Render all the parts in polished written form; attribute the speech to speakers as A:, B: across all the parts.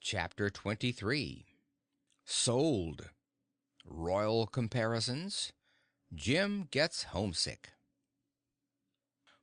A: Chapter 23. Sold. Royal Comparisons. Jim Gets Homesick.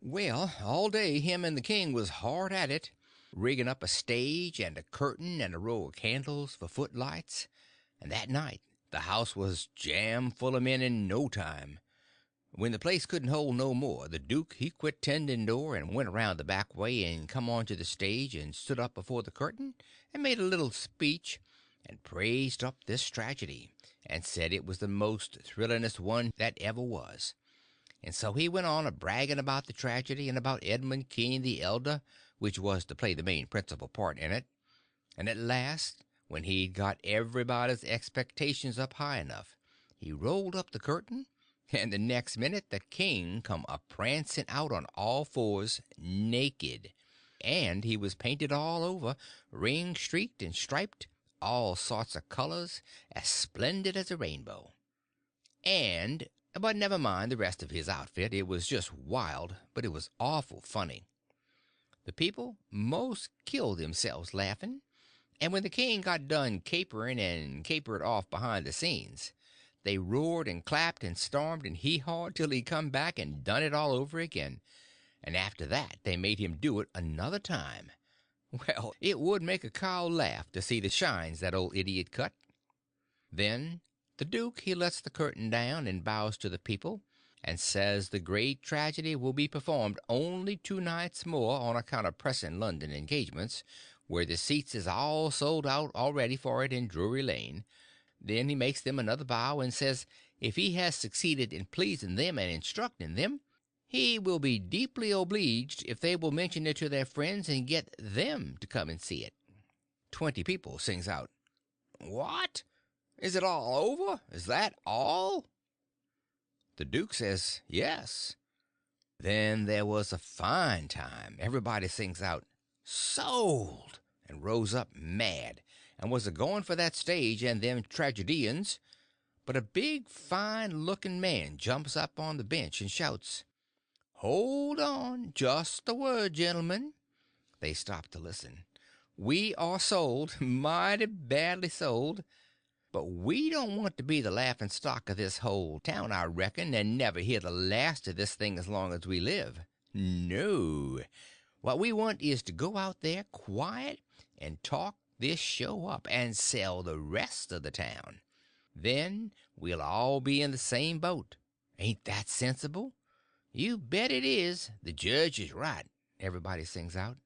A: Well, all day him and the king was hard at it, rigging up a stage and a curtain and a row of candles for footlights, and that night the house was jam full of men in no time. When the place couldn't hold no more, the duke he quit tending door and went around the back way and come on to the stage and stood up before the curtain and made a little speech and praised up this tragedy and said it was the most thrillingest one that ever was. And so he went on a bragging about the tragedy and about Edmund King the elder, which was to play the main principal part in it. And at last, when he'd got everybody's expectations up high enough, he rolled up the curtain, and the next minute the king come a prancing out on all fours, naked, and he was painted all over, ring-streaked and striped, all sorts of colors, as splendid as a rainbow. But never mind the rest of his outfit, it was just wild, but it was awful funny. The people most killed themselves laughing, and when the king got done capering and capered off behind the scenes, they roared and clapped and stormed and hee-hawed till he come back and done it all over again, and after that they made him do it another time. Well, it would make a cow laugh to see the shines that old idiot cut. Then the duke he lets the curtain down and bows to the people, and says the great tragedy will be performed only 2 nights more on account of pressing London engagements, where the seats is all sold out already for it in Drury Lane. Then he makes them another bow and says if he has succeeded in pleasing them and instructing them, he will be deeply obleeged if they will mention it to their friends and get them to come and see it. 20 people sings out, "What? Is it all over? Is that all?" The duke says, "Yes." Then there was a fine time. Everybody sings out, "Sold!" and rose up mad, and was a-going for that stage and them tragedians, but a big fine-looking man jumps up on the bench and shouts, "Hold on, just a word, gentlemen." They stop to listen. "We are sold, mighty badly sold, but we don't want to be the laughing stock of this whole town, I reckon, and never hear the last of this thing as long as we live. No. What we want is to go out there quiet and talk this show up and sell the rest of the town. Then we'll all be in the same boat. Ain't that sensible?" "You bet it is. The judge is right," everybody sings out.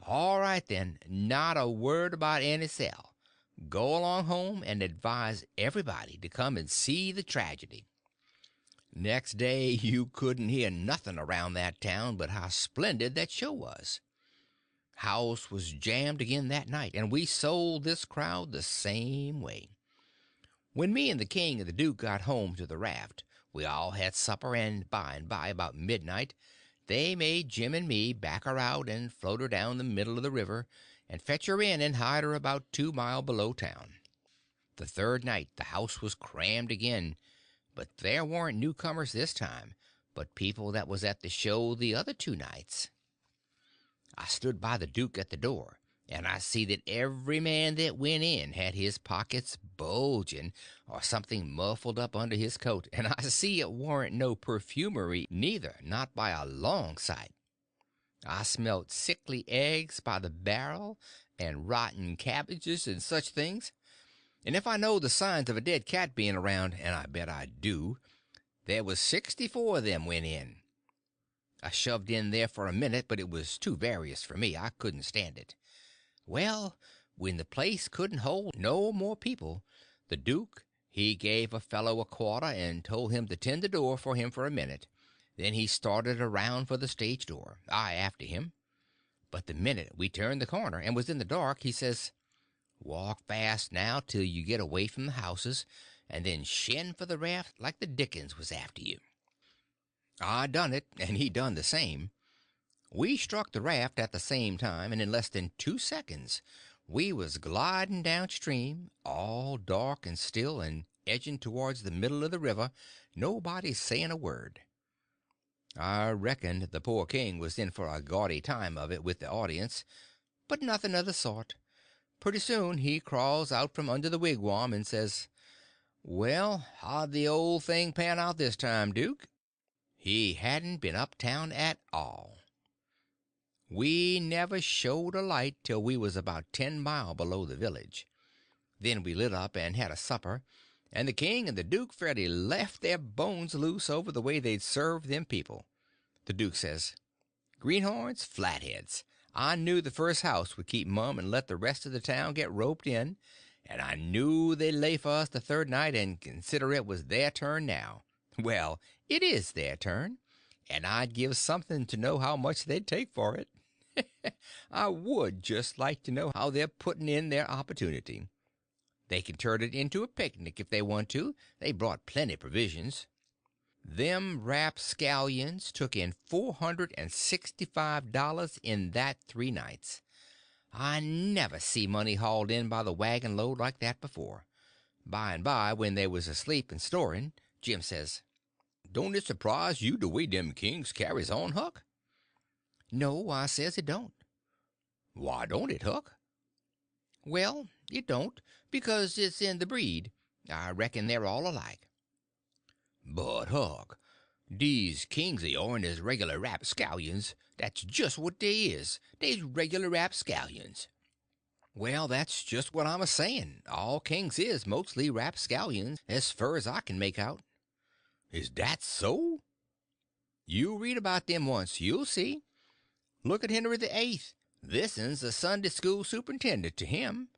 A: "All right, then, not a word about any sell. Go along home and advise everybody to come and see the tragedy." Next day you couldn't hear nothing around that town but how splendid that show was. House was jammed again that night, and we sold this crowd the same way. When me and the king and the duke got home to the raft, we all had supper, and by, about midnight, they made Jim and me back her out and float her down the middle of the river and fetch her in and hide her about 2 mile below town. The third night the house was crammed again, but there warn't newcomers this time, but people that was at the show the other 2 nights. I stood by the duke at the door, and I see that every man that went in had his pockets bulging or something muffled up under his coat, and I see it warn't no perfumery neither, not by a long sight. I smelt sickly eggs by the barrel, and rotten cabbages and such things, and if I know the signs of a dead cat being around, and I bet I do, there was 64 of them went in. I shoved in there for a minute, but it was too various for me. I couldn't stand it. Well, when the place couldn't hold no more people, the duke he gave a fellow a quarter and told him to tend the door for him for a minute. Then he started around for the stage door, I after him. But the minute we turned the corner and was in the dark, he says, "Walk fast now till you get away from the houses, and then shin for the raft like the dickens was after you." I done it, and he done the same. We struck the raft at the same time, and in less than 2 seconds we was gliding downstream, all dark and still, and edging towards the middle of the river, nobody saying a word. I reckoned the poor king was in for a gaudy time of it with the audience, but nothing of the sort. Pretty soon he crawls out from under the wigwam and says, "Well, how'd the old thing pan out this time, Duke?" He hadn't been uptown at all. We never showed a light till we was about 10 mile below the village. Then we lit up and had a supper, and the king and the duke fairly left their bones loose over the way they'd served them people. The duke says, "Greenhorns, flatheads, I knew the first house would keep mum and let the rest of the town get roped in, and I knew they'd lay for us the third night and consider it was their turn now. Well, it is their turn, and I'd give something to know how much they'd take for it. I would just like to know how they're putting in their opportunity. They can turn it into a picnic if they want to. They brought plenty provisions. Them rapscallions took in $465 in that 3 nights. I never see money hauled in by the wagon load like that before. By and by, when they was asleep and snoring, Jim says, "Don't it surprise you the way them kings carries on, Huck?" "No," I says, "it don't." "Why don't it, Huck?" "Well, it don't, because it's in the breed. I reckon they're all alike." "But, Huck, these kings of yourn is regular rapscallions. That's just what they is. They's regular rapscallions." "Well, that's just what I'm a saying. All kings is mostly rapscallions, as fur as I can make out." "Is that so?" "You read about them once, you'll see. Look at Henry the Eighth. This'n a Sunday school superintendent to him.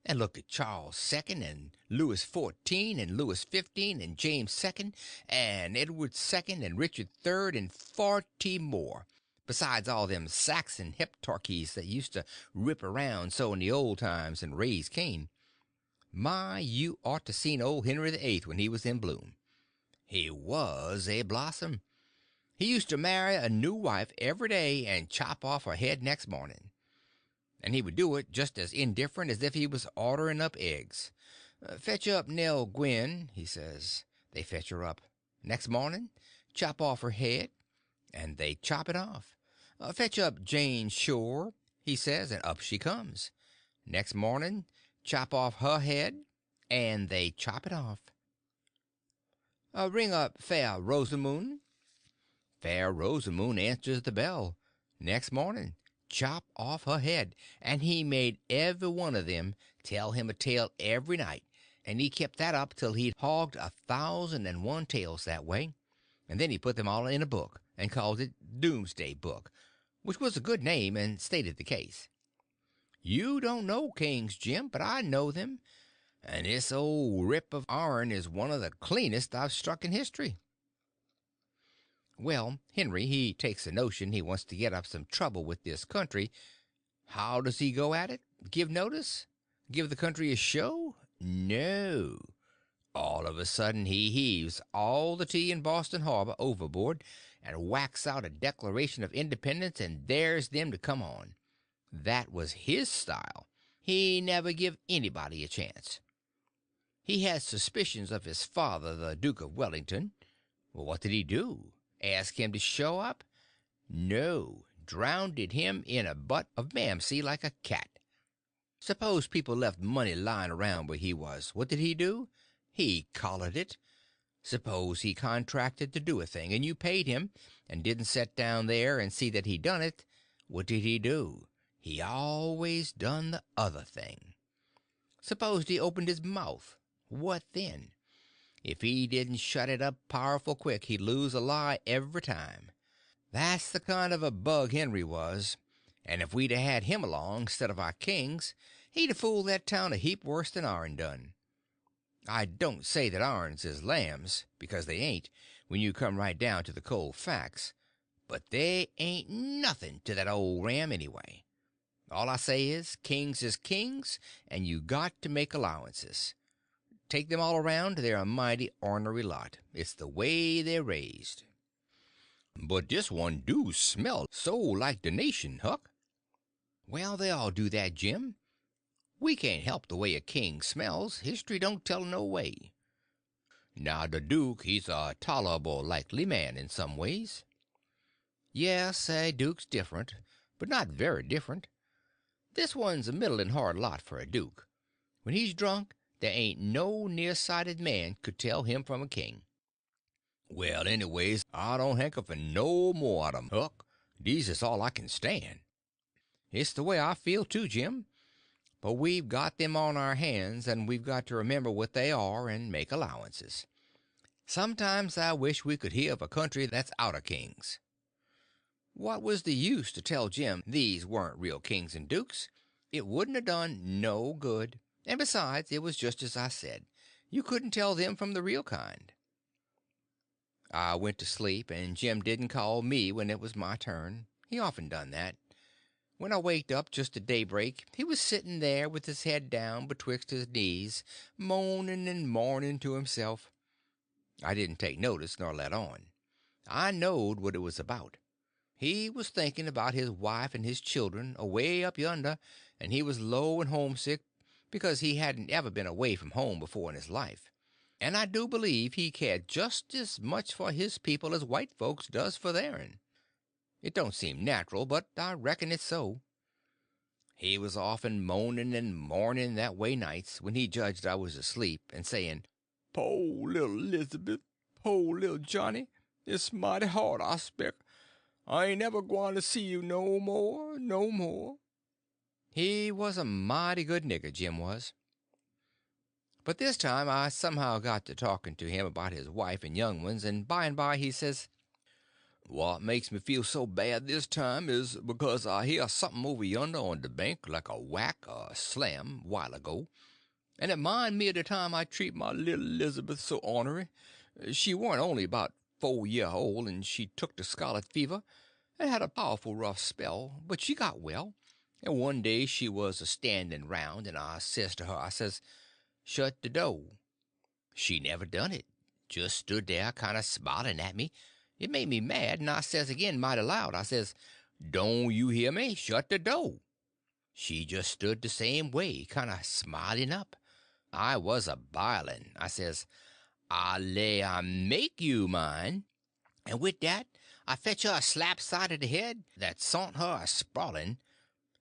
A: And look at Charles II, and Louis XIV, and Louis XV, and James II, and Edward II, and Richard III, and 40 more, besides all them Saxon heptarchies that used to rip around so in the old times and raise Cain. My, you ought to seen old Henry the Eighth when he was in bloom. He was a blossom. He used to marry a new wife every day and chop off her head next morning. And he would do it just as indifferent as if he was ordering up eggs. "Fetch up Nell Gwynn," he says. They fetch her up. Next morning, chop off her head, and they chop it off. "Fetch up Jane Shore," he says, and up she comes. Next morning, chop off her head, and they chop it off. "Ring up Fair Rosamunde." Fair Rosamunde answers the bell. Next morning, chop off her head, and he made every one of them tell him a tale every night, and he kept that up till he'd hogged 1,001 tales that way, and then he put them all in a book and called it Doomsday Book, which was a good name and stated the case. You don't know kings, Jim, but I know them, and this old rip of ourn is one of the cleanest I've struck in history. Well, Henry, he takes a notion he wants to get up some trouble with this country. How does he go at it? Give notice? Give the country a show? No. All of a sudden he heaves all the tea in Boston Harbor overboard and whacks out a Declaration of Independence and dares them to come on. That was his style. He never give anybody a chance. He had suspicions of his father, the Duke of Wellington. Well, what did he do? Ask him to show up? No, drownded him in a butt of Mamsie like a cat. Suppose people left money lying around where he was, what did he do? He collared it. Suppose he contracted to do a thing, and you paid him, and didn't set down there and see that he done it, what did he do? He always done the other thing. Suppose he opened his mouth, what then? If he didn't shut it up powerful quick, he'd lose a lie every time. That's the kind of a bug Henry was, and if we'd a had him along instead of our kings, he'd a fooled that town a heap worse than ourn done. I don't say that ourns is lambs, because they ain't, when you come right down to the cold facts, but they ain't nothing to that old ram anyway. All I say is kings, and you got to make allowances. Take them all around, they're a mighty ornery lot. It's the way they're raised. "But this one do smell so like the nation, Huck." "Well, they all do that, Jim. We can't help the way a king smells. History don't tell no way." "Now the duke, he's a tolerable likely man in some ways." "Yes, a duke's different, but not very different. This one's a middling hard lot for a duke. When he's drunk, there ain't no nearsighted man could tell him from a king. Well, anyways, I don't hanker for no more of 'em, Huck. These is all I can stand. It's the way I feel too, Jim. But we've got them on our hands, and we've got to remember what they are and make allowances. Sometimes I wish we could hear of a country that's out of kings. What was the use to tell Jim these weren't real kings and dukes? It wouldn't have done no good. And besides, it was just as I said. You couldn't tell them from the real kind. I went to sleep, and Jim didn't call me when it was my turn. He often done that. When I waked up just at daybreak, he was sitting there with his head down betwixt his knees, moaning and mourning to himself. I didn't take notice nor let on. I knowed what it was about. He was thinking about his wife and his children away up yonder, and he was low and homesick because he hadn't ever been away from home before in his life. And I do believe he cared just as much for his people as white folks does for their'n. It don't seem natural, but I reckon it's so. He was often moaning and mourning that way nights when he judged I was asleep, and saying, "Po' little Elizabeth, po' little Johnny, it's mighty hard, I spec. I ain't ever gwine to see you no more, no more." He was a mighty good nigger, Jim was. But this time I somehow got to talking to him about his wife and young ones, and by he says, "What makes me feel so bad this time is because I hear something over yonder on the bank like a whack or a slam while ago, and it mind me of the time I treat my little Elizabeth so ornery. She warn't only about 4 year old, and she took the scarlet fever and had a powerful rough spell, but she got well, and one day she was a standing round, and I says to her, I says, 'Shut the door.' She never done it, just stood there kind of smiling at me. It made me mad, and I says again mighty loud, I says, 'Don't you hear me? Shut the door.' She just stood the same way, kind of smiling up. I was a biling. I says, 'I lay I make you mine.' And with that I fetch her a slap side of the head that sont her a sprawling.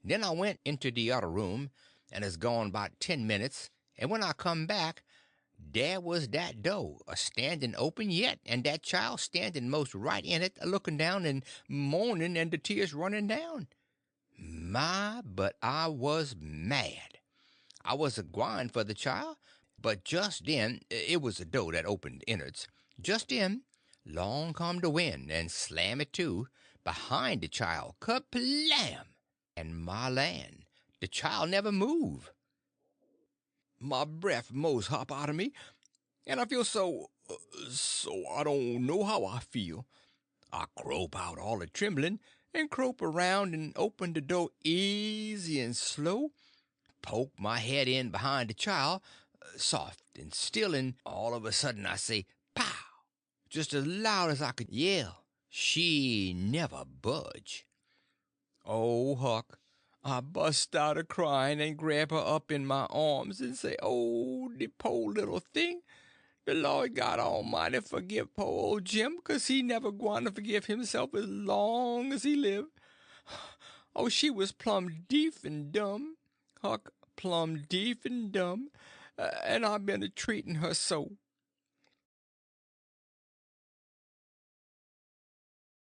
A: Then I went into the other room, and has gone about 10 minutes, and when I come back, there was that door a standing open yet, and that child standing most right in it, looking down and mourning, and the tears running down. My, but I was mad. I was a gwine for the child, but just then it was a door that opened innards. Just then, long come the wind, and slam it to, behind the child, kerplam! And my land, the child never move. My breath most hop out of me, and I feel so I don't know how I feel. I crope out all a trembling, and crope around and open the door easy and slow, poke my head in behind the child, soft and still, and all of a sudden I say, "Pow!" just as loud as I could yell. She never budge. Oh, Huck, I bust out a crying and grab her up in my arms and say, "Oh, the po' little thing. The Lord God Almighty forgive po' old Jim, 'cause he never gwine to forgive himself as long as he live." Oh, she was plumb deef and dumb, Huck, plumb deef and dumb, and I've been a treating her so.